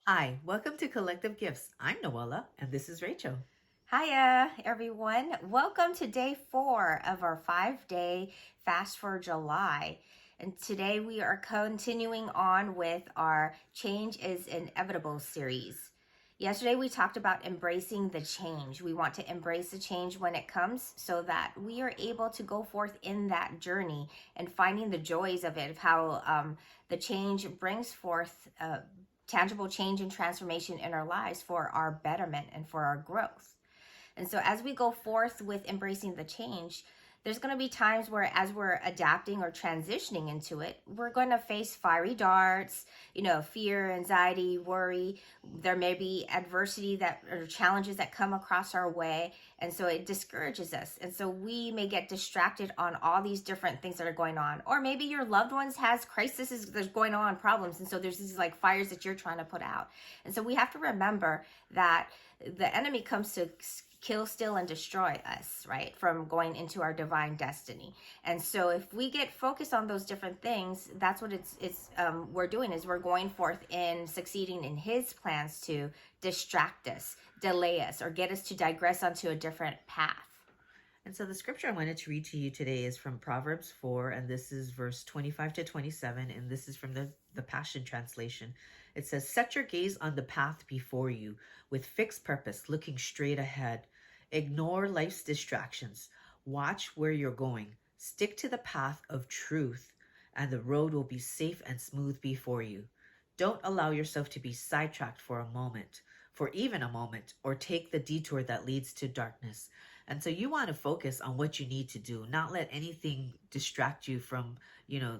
Hi, welcome to Collective Gifts. I'm Noella, and this is Rachel. Hiya, everyone. Welcome to day 4 of our 5-day fast for July. And today we are continuing on with our Change is Inevitable series. Yesterday we talked about embracing the change. We want to embrace the change when it comes so that we are able to go forth in that journey and finding the joys of it, of how the change brings forth tangible change and transformation in our lives for our betterment and for our growth. And so as we go forth with embracing the change, there's going to be times where as we're adapting or transitioning into it, we're going to face fiery darts, fear, anxiety, worry. There may be adversity that or challenges that come across our way. And so it discourages us. And so we may get distracted on all these different things that are going on. Or maybe your loved ones has crises that's going on, problems. And so there's these like fires that you're trying to put out. And so we have to remember that the enemy comes to kill, steal, and destroy us, right? From going into our divine destiny. And so if we get focused on those different things, that's what we're doing, is we're going forth in succeeding in his plans to distract us, delay us, or get us to digress onto a different path. And so the scripture I wanted to read to you today is from Proverbs 4, and this is verse 25 to 27, and this is from the Passion Translation. It says, "Set your gaze on the path before you with fixed purpose, looking straight ahead. Ignore life's distractions. Watch where you're going. Stick to the path of truth, and the road will be safe and smooth before you. Don't allow yourself to be sidetracked for a moment, for even a moment, or take the detour that leads to darkness." And so you want to focus on what you need to do, not let anything distract you from,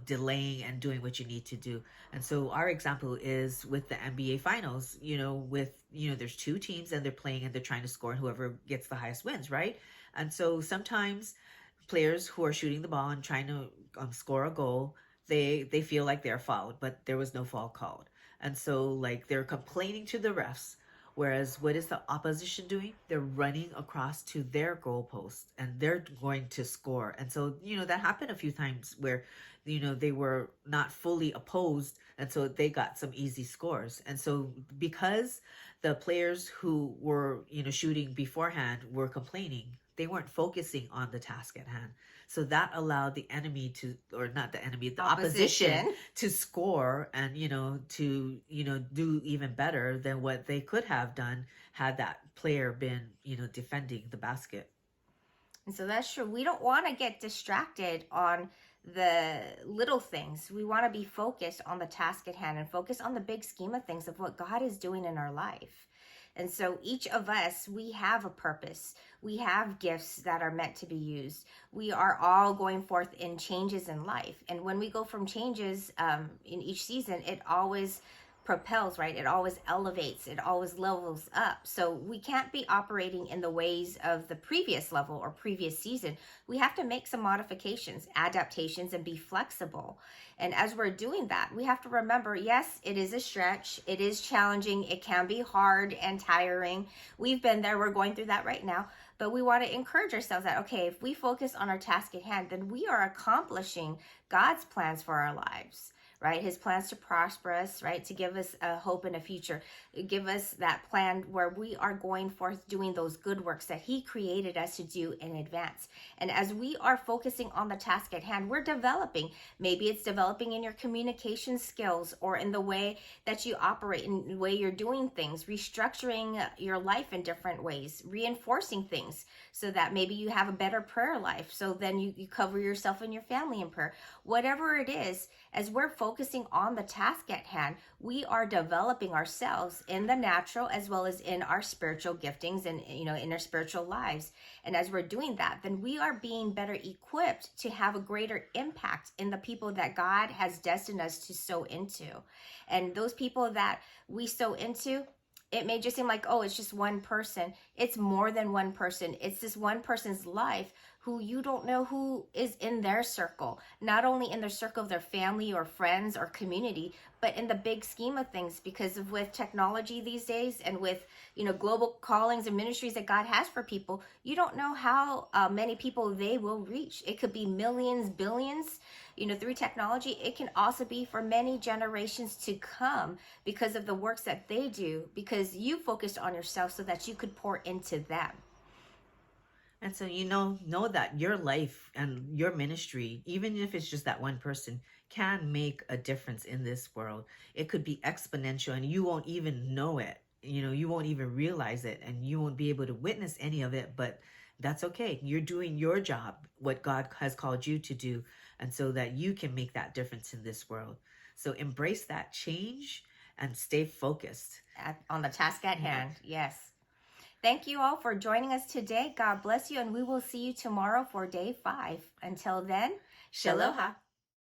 delaying and doing what you need to do. And so our example is with the NBA finals, there's two teams and they're playing and they're trying to score, and whoever gets the highest wins, right? And so sometimes players who are shooting the ball and trying to score a goal, they feel like they're fouled, but there was no foul called. And so like they're complaining to the refs. Whereas what is the opposition doing? They're running across to their goalpost and they're going to score. And so, that happened a few times where, they were not fully opposed. And so they got some easy scores. And so because the players who were, shooting beforehand were complaining, they weren't focusing on the task at hand. So that allowed the enemy to, or not the enemy, the opposition to score and, do even better than what they could have done had that player been, defending the basket. And so that's true. We don't want to get distracted on the little things. We want to be focused on the task at hand and focus on the big scheme of things of what God is doing in our life. And so each of us, we have a purpose. We have gifts that are meant to be used. We are all going forth in changes in life. And when we go from changes in each season, it always propels, right? It always elevates, it always levels up. So we can't be operating in the ways of the previous level or previous season. We have to make some modifications, adaptations, and be flexible. And as we're doing that, we have to remember, yes, it is a stretch, it is challenging, it can be hard and tiring. We've been there, we're going through that right now. But we want to encourage ourselves that, okay, if we focus on our task at hand, then we are accomplishing God's plans for our lives, right? His plans to prosper us, right? To give us a hope and a future. Give us that plan where we are going forth doing those good works that he created us to do in advance. And as we are focusing on the task at hand, we're developing. Maybe it's developing in your communication skills or in the way that you operate, in the way you're doing things, restructuring your life in different ways, reinforcing things so that maybe you have a better prayer life. So then you cover yourself and your family in prayer. Whatever it is, as we're focusing on the task at hand, we are developing ourselves in the natural as well as in our spiritual giftings and in our spiritual lives. And as we're doing that, then we are being better equipped to have a greater impact in the people that God has destined us to sow into. And those people that we sow into, it may just seem like, oh, it's just one person. It's more than one person. It's this one person's life who you don't know who is in their circle, not only in their circle of their family or friends or community, but in the big scheme of things, because of with technology these days and with, global callings and ministries that God has for people, you don't know how many people they will reach. It could be millions, billions. through technology, it can also be for many generations to come because of the works that they do, because you focused on yourself so that you could pour into them. And so, know that your life and your ministry, even if it's just that one person, can make a difference in this world. It could be exponential and you won't even know it. You won't even realize it and you won't be able to witness any of it, but that's okay. You're doing your job, what God has called you to do, and so that you can make that difference in this world. So embrace that change and stay focused. On the task at Yeah. hand. Yes. Thank you all for joining us today. God bless you, and we will see you tomorrow for day 5. Until then, Shaloha.